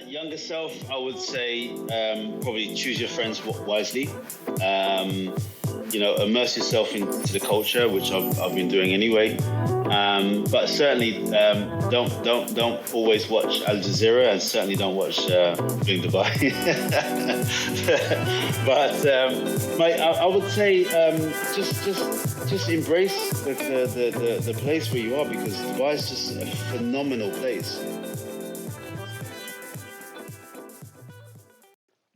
Younger self, I would say probably choose your friends wisely. Immerse yourself into the culture, which I've been doing anyway. But certainly don't always watch Al Jazeera, and certainly don't watch Bling Dubai. But mate, I would say just embrace the place where you are, because Dubai is just a phenomenal place.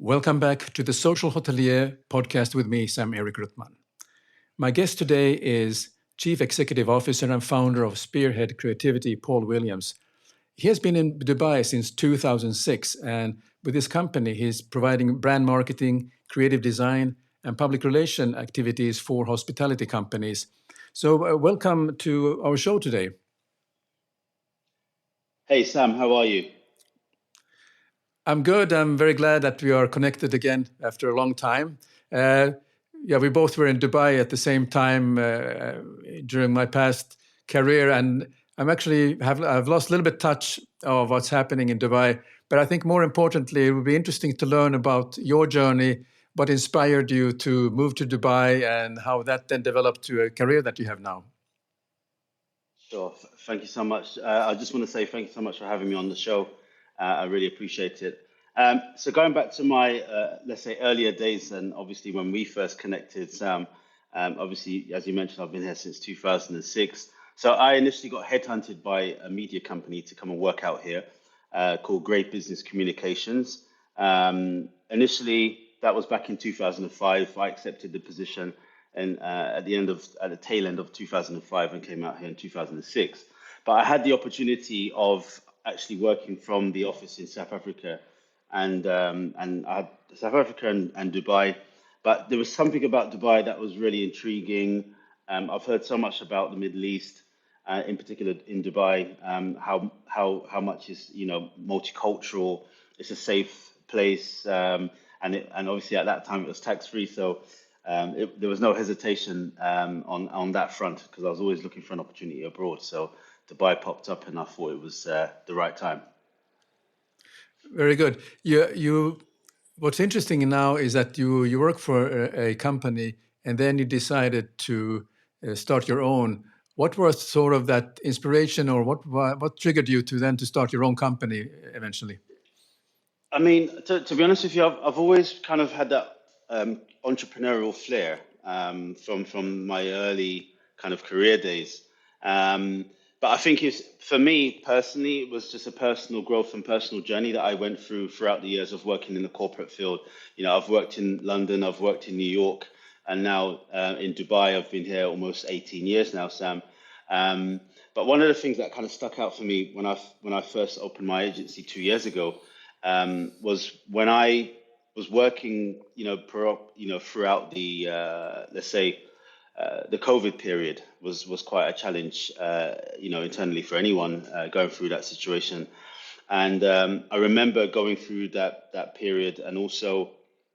Welcome back to the Social Hotelier podcast with me, Sam-Erik. My guest today is Chief Executive Officer and founder of Spearhead Creativity, Paul Williams. He has been in Dubai since 2006, and with his company, he's providing brand marketing, creative design, and public relation activities for hospitality companies. So welcome to our show today. Hey, Sam, how are you? I'm good. I'm very glad that we are connected again after a long time. We both were in Dubai at the same time during my past career, and I've lost a little bit touch of what's happening in Dubai. But I think more importantly, it would be interesting to learn about your journey, what inspired you to move to Dubai, and how that then developed to a career that you have now. Sure. Thank you so much. I just want to say thank you so much for having me on the show. I really appreciate it. So going back to my, let's say, earlier days, and obviously when we first connected, Sam, obviously, as you mentioned, I've been here since 2006. So I initially got headhunted by a media company to come and work out here called Great Business Communications. Initially, that was back in 2005. I accepted the position and at the tail end of 2005 and came out here in 2006. But I had the opportunity of actually working from the office in South Africa, and I had South Africa and Dubai. But there was something about Dubai that was really intriguing. I've heard so much about the Middle East, in particular in Dubai, how much is multicultural. It's a safe place, and obviously at that time it was tax free, so there was no hesitation on that front, because I was always looking for an opportunity abroad. So Dubai popped up, and I thought it was the right time. Very good. What's interesting now is that you work for a company, and then you decided to start your own. What was sort of that inspiration, or what triggered you to start your own company eventually? I mean, to be honest with you, I've always kind of had that entrepreneurial flair from my early kind of career days. But I think for me personally, it was just a personal growth and personal journey that I went through throughout the years of working in the corporate field. I've worked in London, I've worked in New York, and now in Dubai. I've been here almost 18 years now, Sam. But one of the things that kind of stuck out for me when I first opened my agency 2 years ago was when I was working, throughout the let's say the COVID period was quite a challenge, internally for anyone going through that situation. And I remember going through that period and also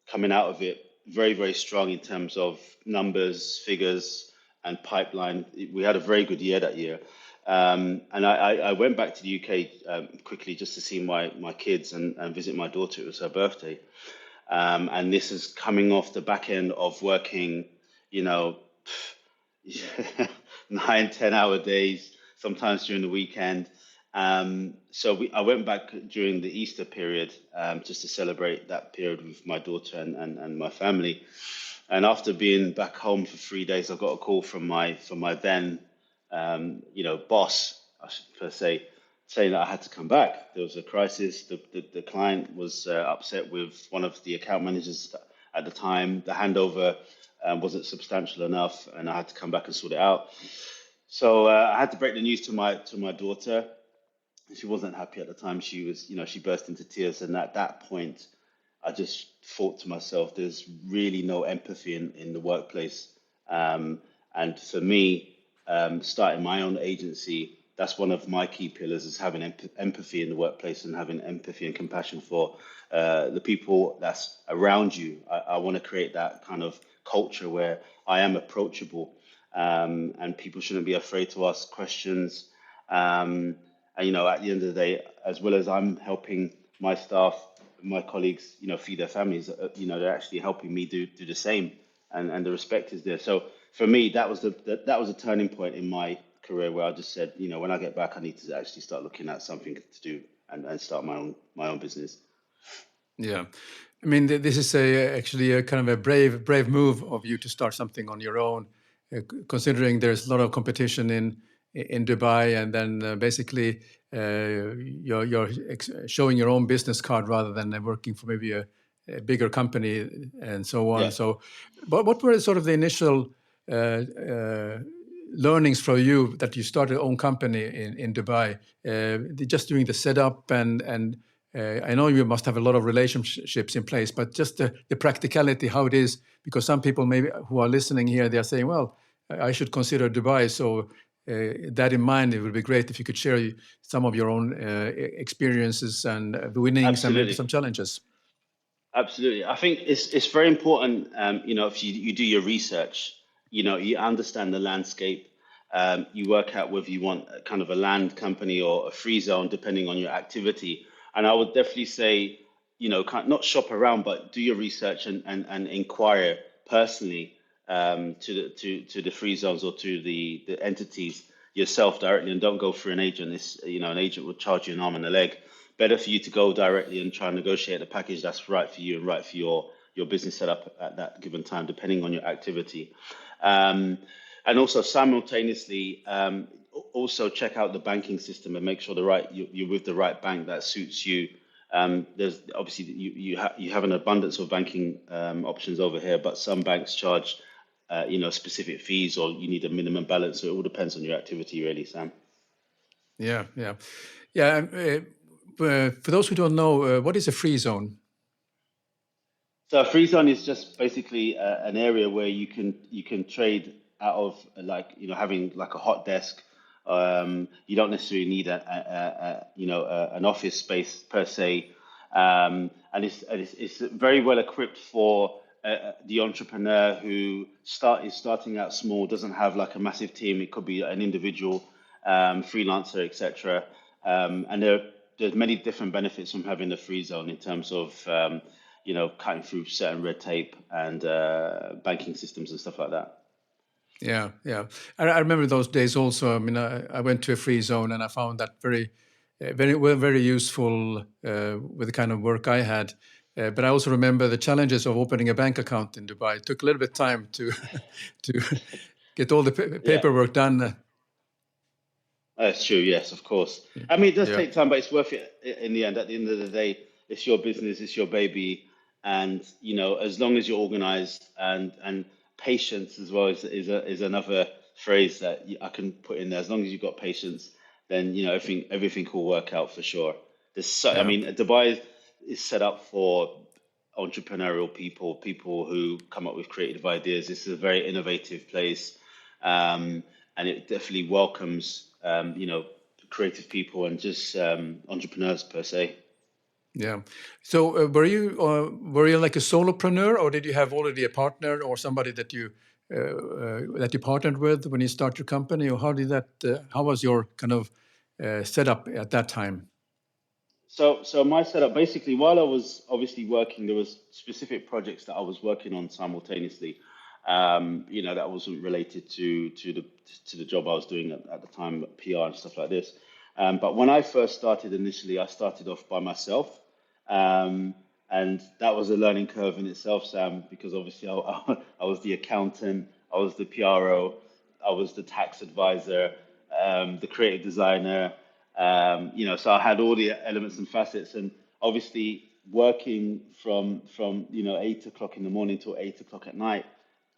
coming out of it very, very strong in terms of numbers, figures, and pipeline. We had a very good year that year. And I went back to the UK quickly just to see my kids and visit my daughter. It was her birthday. And this is coming off the back end of working, 9, 10-hour days, sometimes during the weekend. So I went back during the Easter period just to celebrate that period with my daughter and my family. And after being back home for 3 days, I got a call from my then boss, per se, saying that I had to come back. There was a crisis. The client was upset with one of the account managers at the time. The handover wasn't substantial enough, and I had to come back and sort it out. So I had to break the news to my daughter. She wasn't happy at the time. She was, she burst into tears, and at that point, I just thought to myself, there's really no empathy in the workplace. And for me, starting my own agency, that's one of my key pillars, is having empathy in the workplace and having empathy and compassion for the people that's around you. I want to create that kind of culture where I am approachable, and people shouldn't be afraid to ask questions. And at the end of the day, as well as I'm helping my staff, my colleagues, feed their families, they're actually helping me do the same, and the respect is there. So for me, that was a turning point in my career where I just said, when I get back, I need to actually start looking at something to do and start my own business. Yeah, I mean, this is actually a kind of a brave move of you to start something on your own, considering there's a lot of competition in Dubai, and then basically you're showing your own business card rather than working for maybe a bigger company and so on. Yeah. So, but what were sort of the initial learnings for you that you started your own company in Dubai? Just doing the setup and I know you must have a lot of relationships in place, but just the practicality, how it is, because some people maybe who are listening here, they are saying, well, I should consider Dubai. So that in mind, it would be great if you could share some of your own experiences and the winnings and maybe Absolutely. some challenges. Absolutely. I think it's very important, if you do your research, you understand the landscape, you work out whether you want a kind of a land company or a free zone, depending on your activity. And I would definitely say, not shop around, but do your research and inquire personally, to the free zones or to the entities yourself directly, and don't go through an agent. An agent would charge you an arm and a leg. Better for you to go directly and try and negotiate a package that's right for you and right for your business setup at that given time, depending on your activity. And also simultaneously, also check out the banking system and make sure you're with the right bank that suits you. There's obviously you have an abundance of banking options over here, but some banks charge specific fees, or you need a minimum balance. So it all depends on your activity, really, Sam. Yeah, yeah, yeah. For those who don't know, what is a free zone? So a free zone is just basically an area where you can trade out of, like, having like a hot desk. You don't necessarily need an office space per se, and it's very well equipped for the entrepreneur who is starting out small, doesn't have like a massive team. It could be an individual, freelancer, etc. And there's many different benefits from having a free zone in terms of cutting through certain red tape and banking systems and stuff like that. Yeah, yeah. I remember those days also. I mean, I went to a free zone and I found that very useful with the kind of work I had. But I also remember the challenges of opening a bank account in Dubai. It took a little bit of time to to get all the Yeah, paperwork done. that's true. Yes, of course. I mean, it does Yeah, take time, but it's worth it in the end. At the end of the day, it's your business, it's your baby, and as long as you're organized and patience as well is another phrase that I can put in there. As long as you've got patience, then everything will work out for sure. I yeah. mean, Dubai is set up for entrepreneurial people who come up with creative ideas. This is a very innovative place, and it definitely welcomes creative people and just entrepreneurs per se. Yeah. So were you like a solopreneur, or did you have already a partner or somebody that you partnered with when you start your company, or how did that? How was your kind of setup at that time? So my setup, basically, while I was obviously working, there was specific projects that I was working on simultaneously. That wasn't related to the job I was doing at the time, PR and stuff like this. But when I first started initially, I started off by myself, and that was a learning curve in itself, Sam, because obviously I was the accountant, I was the PRO, I was the tax advisor, the creative designer. So I had all the elements and facets, and obviously working from 8 o'clock in the morning till 8 o'clock at night,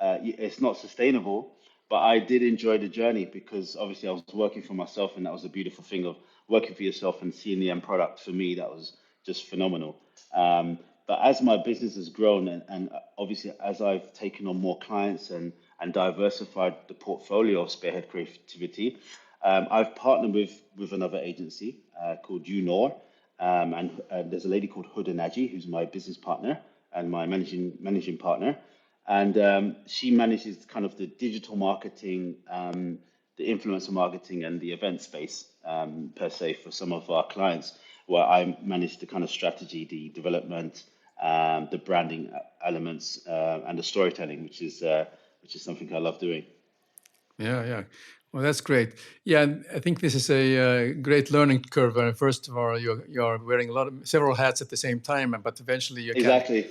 it's not sustainable. But I did enjoy the journey because obviously I was working for myself, and that was a beautiful thing of working for yourself and seeing the end product. For me, that was just phenomenal. But as my business has grown, and obviously as I've taken on more clients and diversified the portfolio of Spearhead Creativity, I've partnered with another agency called UNOR, and there's a lady called Huda Naji who's my business partner and my managing partner, and she manages kind of the digital marketing, the influencer marketing, and the event space per se for some of our clients. where I manage the kind of strategy, the development, the branding elements, and the storytelling, which is something I love doing. Yeah, yeah. Well, that's great. Yeah, and I think this is a great learning curve. First of all, you're wearing several hats at the same time, but eventually you can Exactly.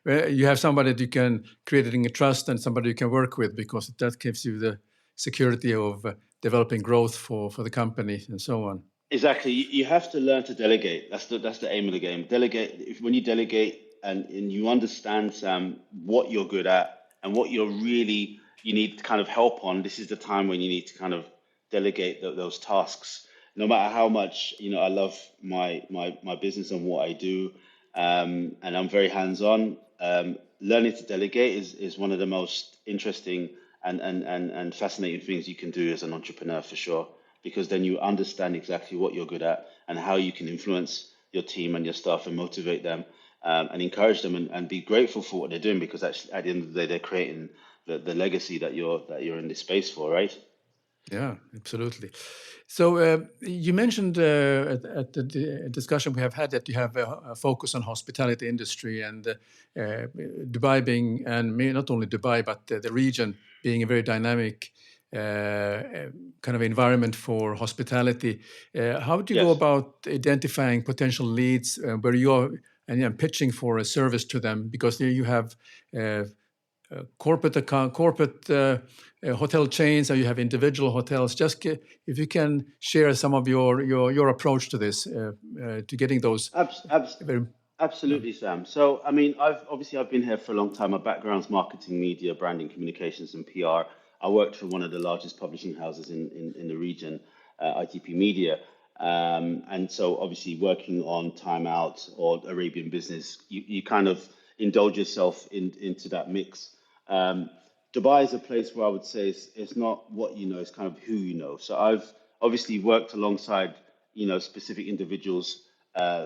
you have somebody that you can creating a trust and somebody you can work with, because that gives you the security of developing growth for the company and so on. Exactly. You have to learn to delegate. That's the aim of the game. Delegate. When you delegate and you understand, Sam, what you're good at and what you need kind of help on, this is the time when you need to kind of delegate those tasks. No matter how much, I love my business and what I do, and I'm very hands-on. Learning to delegate is one of the most interesting and fascinating things you can do as an entrepreneur, for sure, because then you understand exactly what you're good at and how you can influence your team and your staff and motivate them, and encourage them, and be grateful for what they're doing, because actually at the end of the day they're creating the legacy that you're in this space for, right? Yeah, absolutely. So you mentioned at the discussion we have had that you have a focus on hospitality industry, and Dubai being, and not only Dubai, but the region being a very dynamic kind of environment for hospitality. How do you go Yes. about identifying potential leads where you're and pitching for a service to them? Because there you have corporate hotel chains, or you have individual hotels. Just if you can share some of your approach to this, to getting those Abs- abs- very. Absolutely, Sam. So, I mean, I've been here for a long time. My background's marketing, media, branding, communications, and PR. I worked for one of the largest publishing houses in the region, ITP Media. And so, obviously, working on Time Out or Arabian Business, you kind of indulge yourself into that mix. Um, Dubai is a place where I would say it's not what you know, it's kind of who you know. So I've obviously worked alongside, specific individuals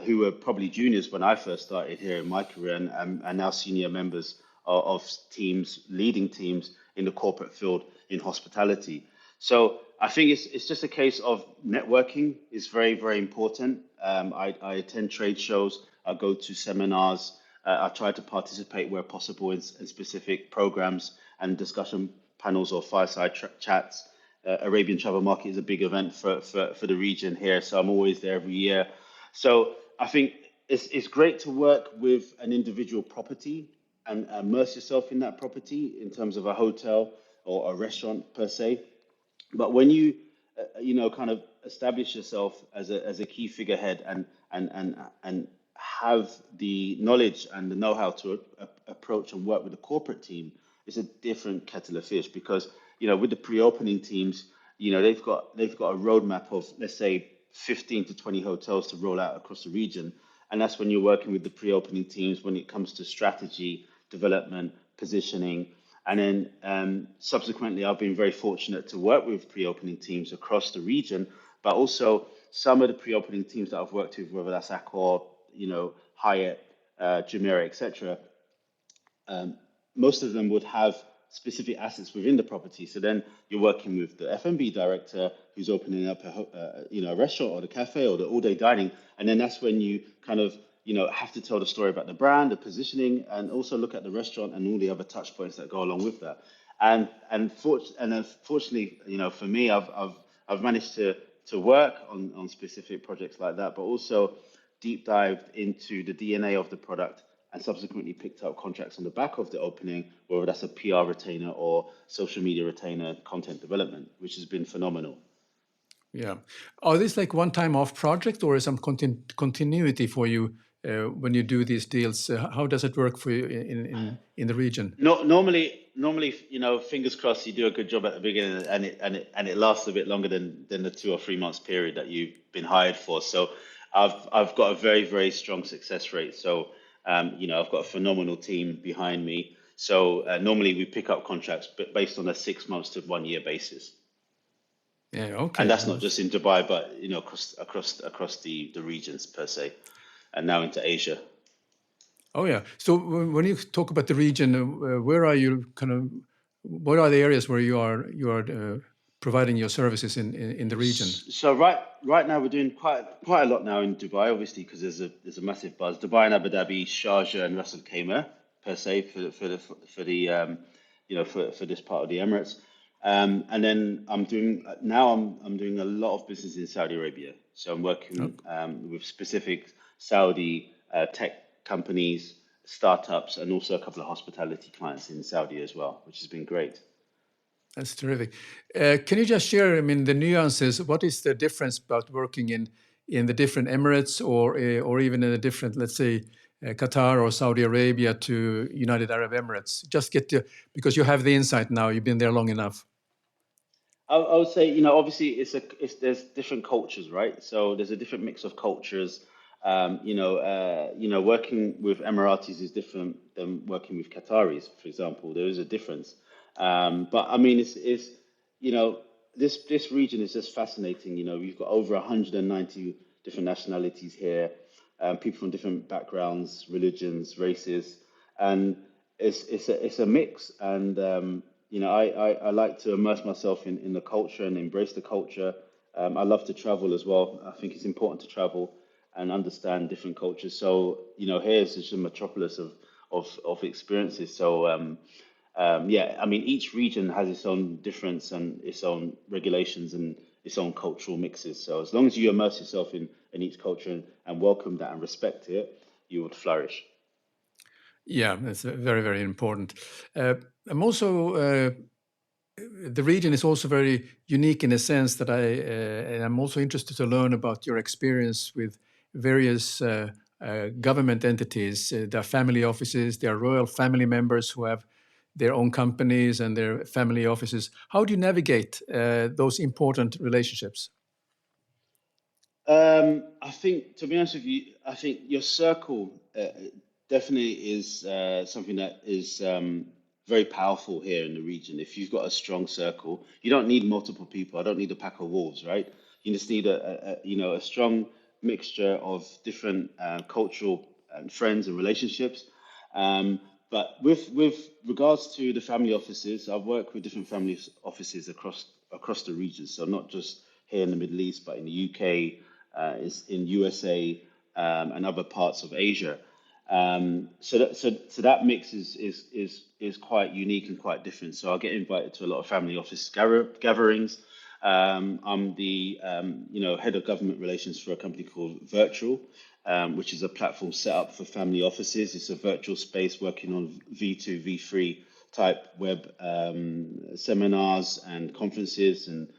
who were probably juniors when I first started here in my career, and now senior members of teams, leading teams in the corporate field in hospitality. So I think it's just a case of networking is very, very important. I attend trade shows, I go to seminars, I try to participate where possible in specific programs and discussion panels or fireside chats. Arabian Travel Market is a big event for the region here, so I'm always there every year. So I think it's great to work with an individual property and immerse yourself in that property in terms of a hotel or a restaurant per se. But when you, kind of establish yourself as a key figurehead and have the knowledge and the know-how to approach and work with the corporate team, it's a different kettle of fish, because with the pre-opening teams, they've got a roadmap of, let's say, 15 to 20 hotels to roll out across the region, and that's when you're working with the pre-opening teams when it comes to strategy, development, positioning. And then subsequently, I've been very fortunate to work with pre-opening teams across the region, but also some of the pre-opening teams that I've worked with, whether that's Accor, Hyatt, Jumeirah, etc. Most of them would have specific assets within the property. So then you're working with the F&B director who's opening up a restaurant or the cafe or the all-day dining, and then that's when you kind of have to tell the story about the brand, the positioning, and also look at the restaurant and all the other touch points that go along with that. Unfortunately, for me, I've managed to work on specific projects like that, but also deep dived into the DNA of the product and subsequently picked up contracts on the back of the opening, whether that's a PR retainer or social media retainer, content development, which has been phenomenal. Yeah. Are these like one-time off project, or is some continuity for you when you do these deals? How does it work for you in the region? No, normally, fingers crossed, you do a good job at the beginning, and it lasts a bit longer than the 2 or 3 months period that you've been hired for. So, I've got a very, very strong success rate. So, I've got a phenomenal team behind me. So normally we pick up contracts, but based on a 6 months to 1 year basis. Yeah. And Okay. that's not just in Dubai, but across the regions per se, and now into Asia. Oh yeah. So when you talk about the region, where are you kind of? What are the areas where you are providing your services in the region? So right now we're doing quite a lot now in Dubai, obviously because there's a massive buzz. Dubai and Abu Dhabi, Sharjah and Ras Al Khaimah per se for the for this part of the Emirates. And then I'm doing a lot of business in Saudi Arabia. So I'm working with specific Saudi tech companies, startups, and also a couple of hospitality clients in Saudi as well, which has been great. That's terrific. Can you just share, I mean, the nuances? What is the difference about working in the different Emirates or even in the different, let's say, Qatar or Saudi Arabia to United Arab Emirates? Just because you have the insight now, you've been there long enough. I would say, obviously there's different cultures, right? So there's a different mix of cultures. Working with Emiratis is different than working with Qataris, for example. There is a difference. But I mean, this region is just fascinating. We've got over 190 different nationalities here, people from different backgrounds, religions, races, and it's a mix. And I like to immerse myself in the culture and embrace the culture. I love to travel as well. I think it's important to travel and understand different cultures. So here is just a metropolis of experiences. So I mean, each region has its own difference and its own regulations and its own cultural mixes. So as long as you immerse yourself in each culture and welcome that and respect it, you would flourish. Yeah, that's very, very important. I'm also the region is also very unique in a sense that and I'm also interested to learn about your experience with various government entities. There are family offices, there are royal family members who have their own companies and their family offices. How do you navigate those important relationships? I think, to be honest with you, I think your circle definitely is something that is very powerful here in the region. If you've got a strong circle, you don't need multiple people. I don't need a pack of wolves, right? You just need a strong mixture of different cultural friends and relationships. But with regards to the family offices, I've worked with different family offices across the region. So not just here in the Middle East, but in the UK, in USA, and other parts of Asia. So that mix is quite unique and quite different. So I'll get invited to a lot of family office gatherings. I'm the head of government relations for a company called Virtual, which is a platform set up for family offices. It's a virtual space working on V2, V3 type web seminars and conferences, and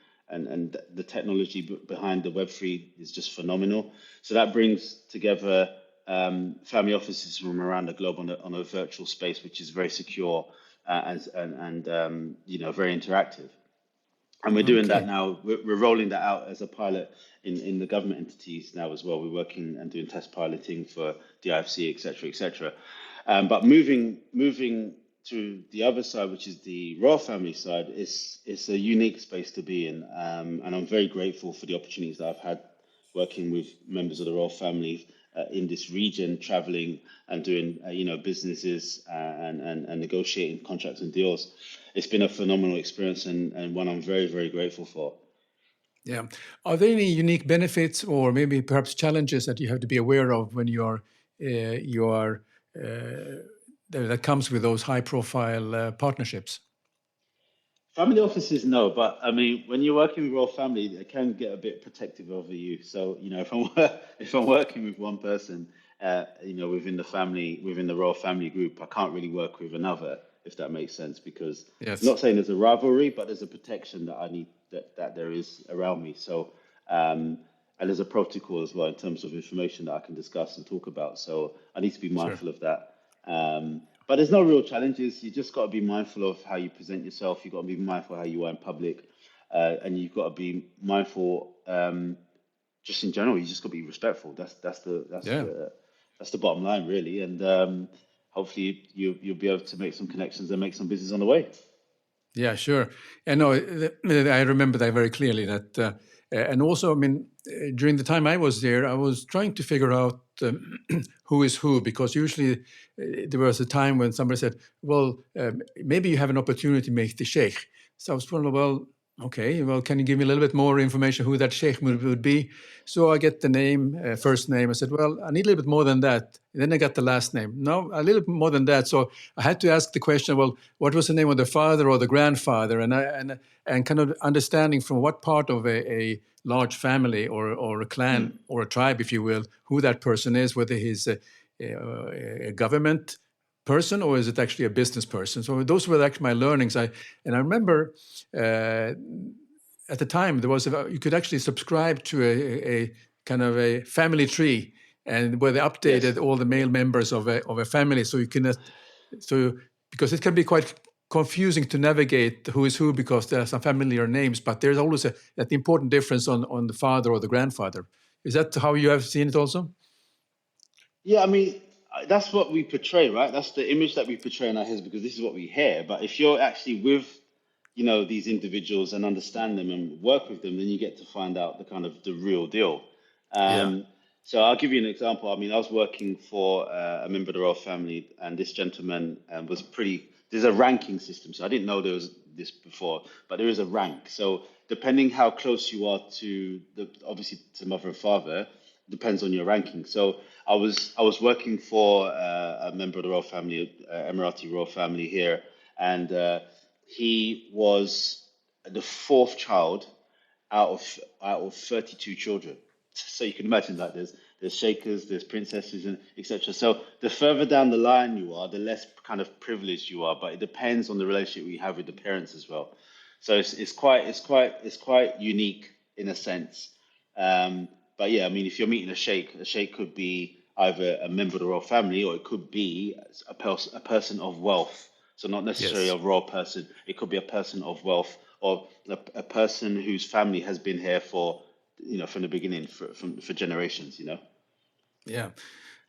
the technology behind the Web3 is just phenomenal. So that brings together family offices from around the globe on a virtual space, which is very secure and very interactive. And we're doing that now. We're rolling that out as a pilot in the government entities now as well. We're working and doing test piloting for DIFC, et cetera, et cetera. But moving to the other side, which is the royal family side, it's a unique space to be in. And I'm very grateful for the opportunities that I've had working with members of the royal family in this region, traveling and doing businesses and negotiating contracts and deals. It's been a phenomenal experience and one I'm very, very grateful for. Yeah. Are there any unique benefits or maybe perhaps challenges that you have to be aware of when you are that comes with those high-profile partnerships? Family offices, no, but I mean, when you're working with royal family, they can get a bit protective over you. So, if I'm working with one person, within the royal family group, I can't really work with another, if that makes sense, because Yes. I'm not saying there's a rivalry, but there's a protection that I need that there is around me. So, and there's a protocol as well in terms of information that I can discuss and talk about. So I need to be mindful of that. But there's no real challenges. You just got to be mindful of how you present yourself. You've got to be mindful of how you are in public, and you've got to be mindful just in general. You just got to be respectful. That's the bottom line, really. And hopefully you'll be able to make some connections and make some business on the way. Yeah, sure. And no, I remember that very clearly. That, and also, I mean, during the time I was there, I was trying to figure out who is who, because usually there was a time when somebody said, "Well, maybe you have an opportunity to make the sheikh." So I was wondering, well, Okay, well, can you give me a little bit more information who that sheikh would be? So I get the name, first name. I said, well, I need a little bit more than that. And then I got the last name. No, a little bit more than that. So I had to ask the question, well, what was the name of the father or the grandfather? And kind of understanding from what part of a large family or a clan or a tribe, if you will, who that person is, whether he's a government person or is it actually a business person? So those were actually my learnings. I remember at the time there was you could actually subscribe to a kind of a family tree, and where they updated Yes. all the male members of a family, so you can because it can be quite confusing to navigate who is who because there are some familiar names, but there's always an important difference on the father or the grandfather. Is that how you have seen it also? Yeah, I mean, that's what we portray, right? That's the image that we portray in our heads because this is what we hear. But if you're actually with, these individuals and understand them and work with them, then you get to find out the kind of the real deal. Yeah. Um, so I'll give you an example. I mean, I was working for a member of the royal family, and this gentleman was pretty. There's a ranking system, so I didn't know there was this before, but there is a rank. So depending how close you are to obviously to mother and father, depends on your ranking. So I was working for a member of the royal family, Emirati royal family here, and he was the fourth child out of 32 children. So you can imagine that there's sheikhs, there's princesses, and etc. So the further down the line you are, the less kind of privileged you are. But it depends on the relationship we have with the parents as well. So it's quite unique in a sense. But yeah, I mean, if you're meeting a sheikh could be either a member of the royal family or it could be a person of wealth. So not necessarily Yes. a royal person. It could be a person of wealth or a person whose family has been here for, from the beginning for generations. Yeah.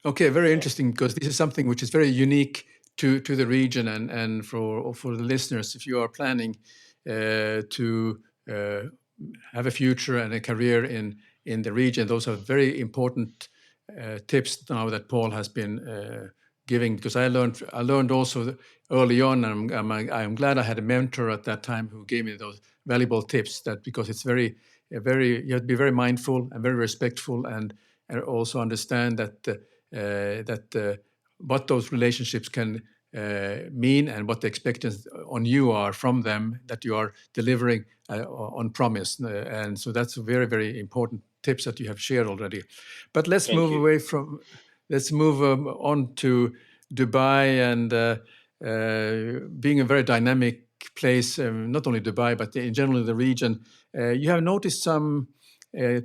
Okay, very So interesting because this is something which is very unique to the region and for the listeners. If you are planning to have a future and a career in the region, those are very important tips now that Paul has been giving. Because I learned also early on, and I'm glad I had a mentor at that time who gave me those valuable tips. That because it's very you have to be very mindful and very respectful and also understand that what those relationships can mean and what the expectations on you are from them that you are delivering on promise. And so that's very, very important tips that you have shared already. But thank you. let's move on to Dubai and being a very dynamic place, not only Dubai, but in general the region. You have noticed some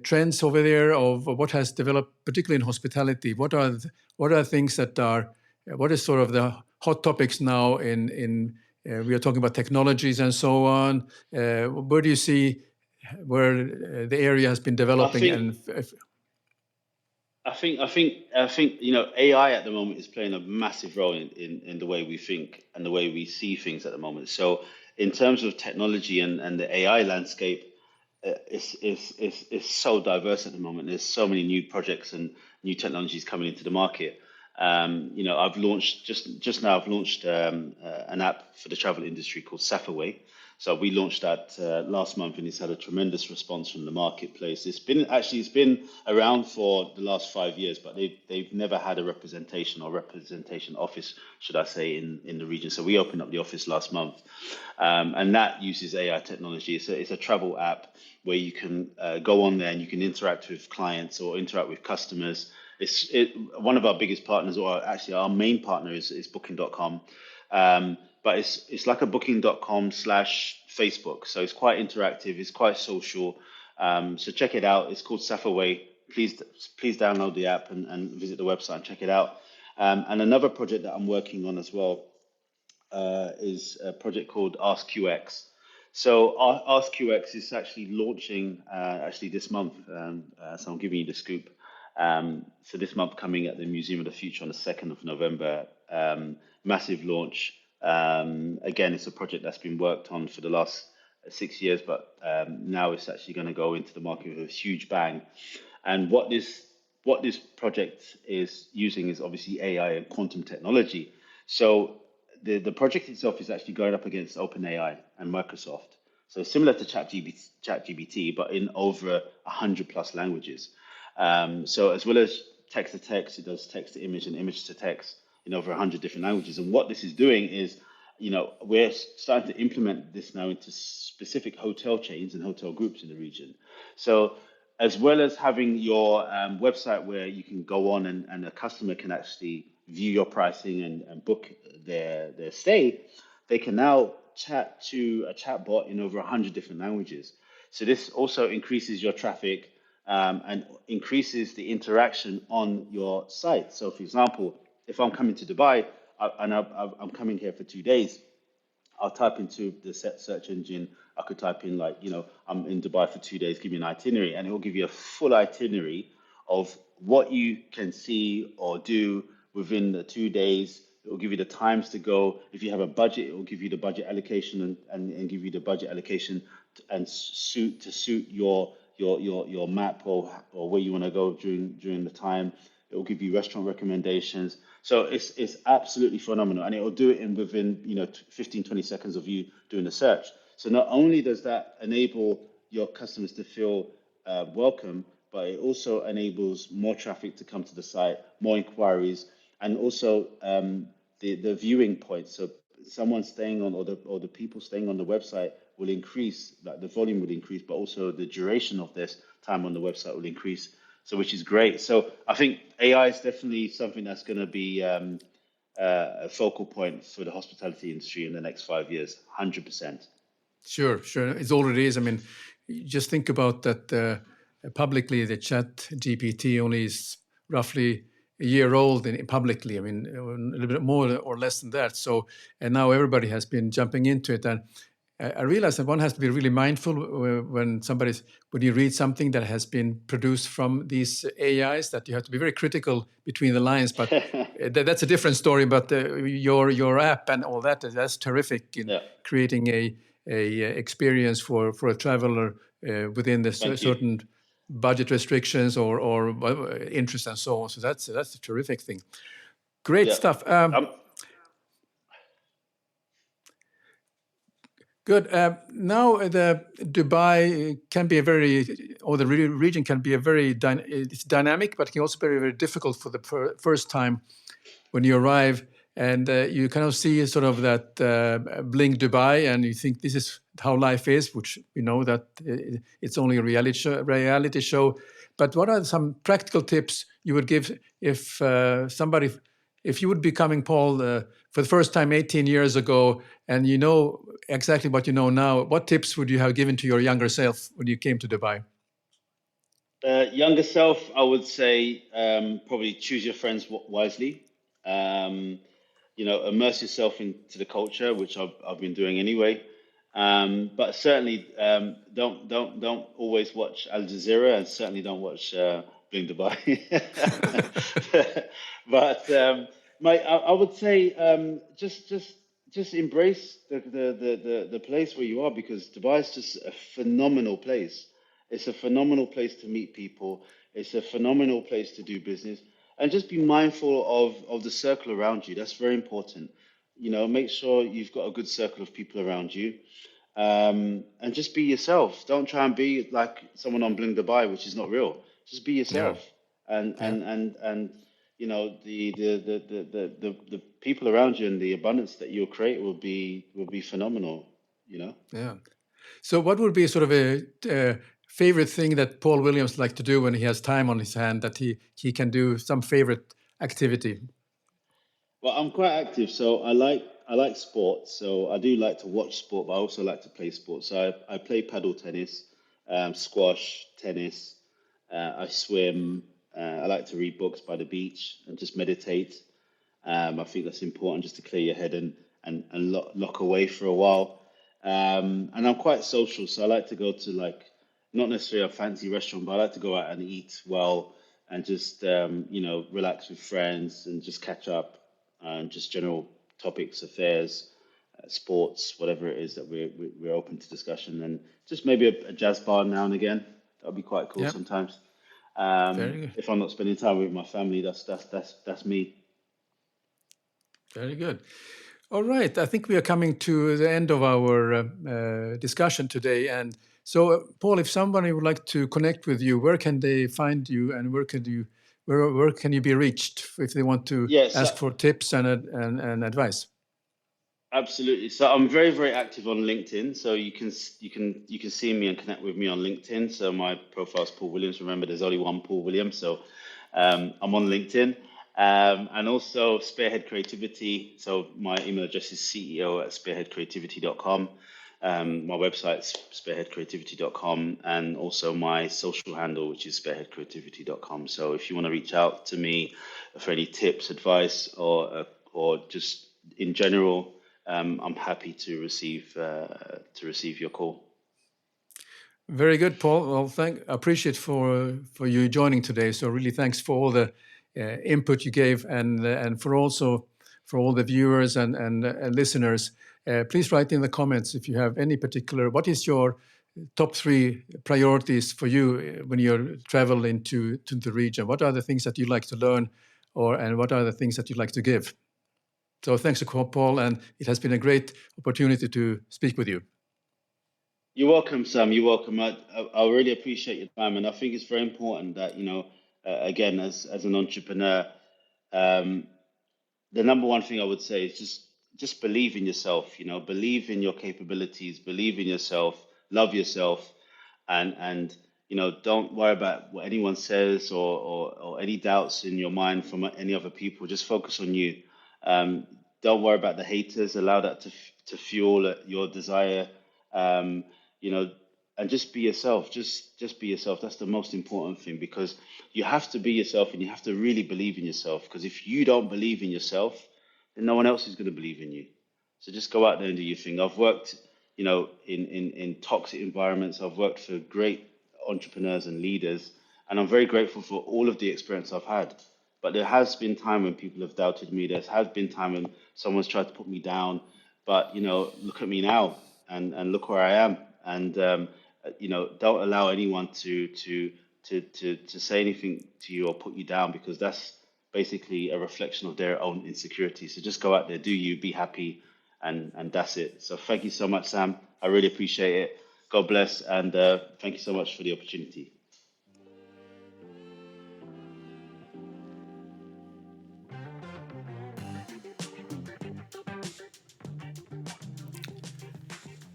trends over there of what has developed, particularly in hospitality. What are things that are what is sort of the hot topics now in we are talking about technologies and so on. Where do you see where the area has been I developing think and I think AI at the moment is playing a massive role in the way we think and the way we see things at the moment. So in terms of technology and the AI landscape, is so diverse at the moment. There's so many new projects and new technologies coming into the market. I've launched just now. I've launched an app for the travel industry called Safaway. So we launched that last month, and it's had a tremendous response from the marketplace. It's been around for the last 5 years, but they've never had a representation office, should I say, in the region. So we opened up the office last month, and that uses AI technology. It's a travel app where you can go on there and you can interact with clients or interact with customers. One of our biggest partners, or actually our main partner, is Booking.com. But it's like a Booking.com slash Facebook. So it's quite interactive. It's quite social. So check it out. It's called Safaway. Please download the app and visit the website and check it out. And another project that I'm working on as well is a project called AskQX. So AskQX is actually launching actually this month. So I'm giving you the scoop. So this month coming at the Museum of the Future on the 2nd of November. Massive launch. Again, it's a project that's been worked on for the last 6 years, but now it's actually going to go into the market with a huge bang. And what this project is using is obviously AI and quantum technology. So the project itself is actually going up against OpenAI and Microsoft. So similar to ChatGPT, but in over 100+ languages. So as well as text to text, it does text to image and image to text in over 100 different languages. And what this is doing is, we're starting to implement this now into specific hotel chains and hotel groups in the region. So as well as having your website where you can go on and a customer can actually view your pricing and book their stay, they can now chat to a chatbot in over 100 different languages. So this also increases your traffic and increases the interaction on your site. So for example, if I'm coming to Dubai I'm coming here for 2 days, I'll type into the search engine. I could type in like, I'm in Dubai for 2 days, give me an itinerary, and it will give you a full itinerary of what you can see or do within the 2 days. It will give you the times to go. If you have a budget, it will give you the budget allocation and give you the budget allocation and suit your map or where you want to go during the time. It will give you restaurant recommendations. So it's absolutely phenomenal, and it will do it in within 15, 20 seconds of you doing the search. So not only does that enable your customers to feel welcome, but it also enables more traffic to come to the site, more inquiries, and also the viewing points. So someone staying on, or the people staying on the website will increase, like the volume will increase, but also the duration of this time on the website will increase. So which is great. So I think AI is definitely something that's going to be a focal point for the hospitality industry in the next 5 years, 100%. Sure, sure. It already is. I mean, just think about that. Publicly, the Chat GPT only is roughly a year old publicly. I mean, a little bit more or less than that. So, and now everybody has been jumping into it. And I realize that one has to be really mindful when you read something that has been produced from these AIs, that you have to be very critical between the lines. But that's a different story. But your app and all that's terrific in Yeah. creating a experience for a traveler within the certain budget restrictions or interest and so on. So that's a terrific thing. Great stuff. Good. Now the Dubai can be the region can be it's dynamic, but it can also be very, very difficult for the first time when you arrive, and you kind of see sort of that bling Dubai, and you think this is how life is, which we know that it's only a reality show. But what are some practical tips you would give if if you would be coming, Paul, for the first time 18 years ago, and you know exactly what you know now, what tips would you have given to your younger self when you came to Dubai? Younger self, I would say probably choose your friends wisely. Immerse yourself into the culture, which I've been doing anyway. But certainly don't always watch Al Jazeera, and certainly don't watch Bling Dubai. But I would say just embrace the place where you are, because Dubai is just a phenomenal place. It's a phenomenal place to meet people. It's a phenomenal place to do business, and just be mindful of the circle around you. That's very important. Make sure you've got a good circle of people around you, and just be yourself. Don't try and be like someone on Bling Dubai, which is not real. Just be yourself, and the people around you and the abundance that you'll create will be phenomenal. Yeah. So, what would be sort of a favorite thing that Paul Williams like to do when he has time on his hand, that he can do some favorite activity? Well, I'm quite active, so I like sports. So I do like to watch sport, but I also like to play sports. So I play paddle tennis, squash, tennis. I swim. I like to read books by the beach and just meditate. I think that's important, just to clear your head and lock away for a while. And I'm quite social, so I like to go to, like, not necessarily a fancy restaurant, but I like to go out and eat well and just relax with friends and just catch up and just general topics, affairs, sports, whatever it is that we're open to discussion, and just maybe a jazz bar now and again. That would be quite cool sometimes. Very good. If I'm not spending time with my family, that's me. Very good. All right, I think we are coming to the end of our discussion today. And so, Paul, if somebody would like to connect with you, where can they find you, and where can you be reached if they want to Yes, ask for tips and advice? absolutely. So I'm very, very active on LinkedIn. So you can see me and connect with me on LinkedIn. So my profile is Paul Williams. Remember, there's only one Paul Williams. So I'm on LinkedIn. And also Spearhead Creativity. So my email address is ceo@spearheadcreativity.com. My website's spearheadcreativity.com, and also my social handle, which is spearheadcreativity.com. So if you want to reach out to me for any tips, advice, or just in general, I'm happy to receive your call. Very good, Paul. Well, appreciate for you joining today. So really, thanks for all the input you gave, and for all the viewers and listeners. Please write in the comments if you have any particular. What is your top 3 priorities for you when you travel to the region? What are the things that you like to learn, and what are the things that you like to give? So thanks to Paul, and it has been a great opportunity to speak with you. You're welcome, Sam. You're welcome. I really appreciate your time, and I think it's very important that again, as an entrepreneur, um, the number one thing I would say is just believe in yourself. Believe in your capabilities, believe in yourself, love yourself, and don't worry about what anyone says, or any doubts in your mind from any other people. Just focus on you. Don't worry about the haters. Allow that to fuel your desire. Um, you know, and just be yourself. Just be yourself. That's the most important thing, because you have to be yourself, and you have to really believe in yourself. Because if you don't believe in yourself, then no one else is going to believe in you. So just go out there and do your thing. I've worked, in toxic environments. I've worked for great entrepreneurs and leaders, and I'm very grateful for all of the experience I've had. But there has been time when people have doubted me. There has been time when someone's tried to put me down. But look at me now, and look where I am. And don't allow anyone to say anything to you or put you down, because that's basically a reflection of their own insecurity. So just go out there, do you, be happy, and that's it. So thank you so much, Sam. I really appreciate it. God bless, and thank you so much for the opportunity.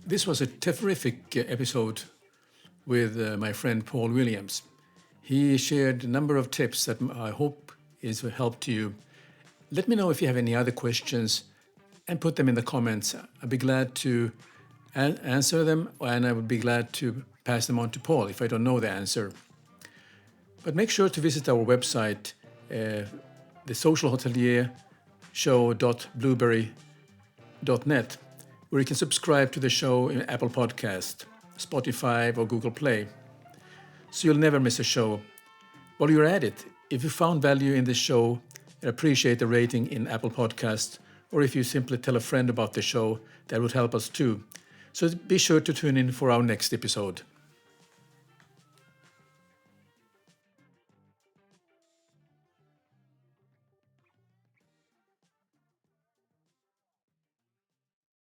This was a terrific episode with my friend Paul Williams. He shared a number of tips that I hope is a help to you. Let me know if you have any other questions, and put them in the comments. I'd be glad to answer them, and I would be glad to pass them on to Paul if I don't know the answer. But make sure to visit our website, the Social Hotelier show.blueberry.net, where you can subscribe to the show in Apple Podcast, Spotify, or Google Play, so you'll never miss a show. While you're at it, if you found value in this show, I appreciate a rating in Apple Podcast, or if you simply tell a friend about the show, that would help us too. So be sure to tune in for our next episode.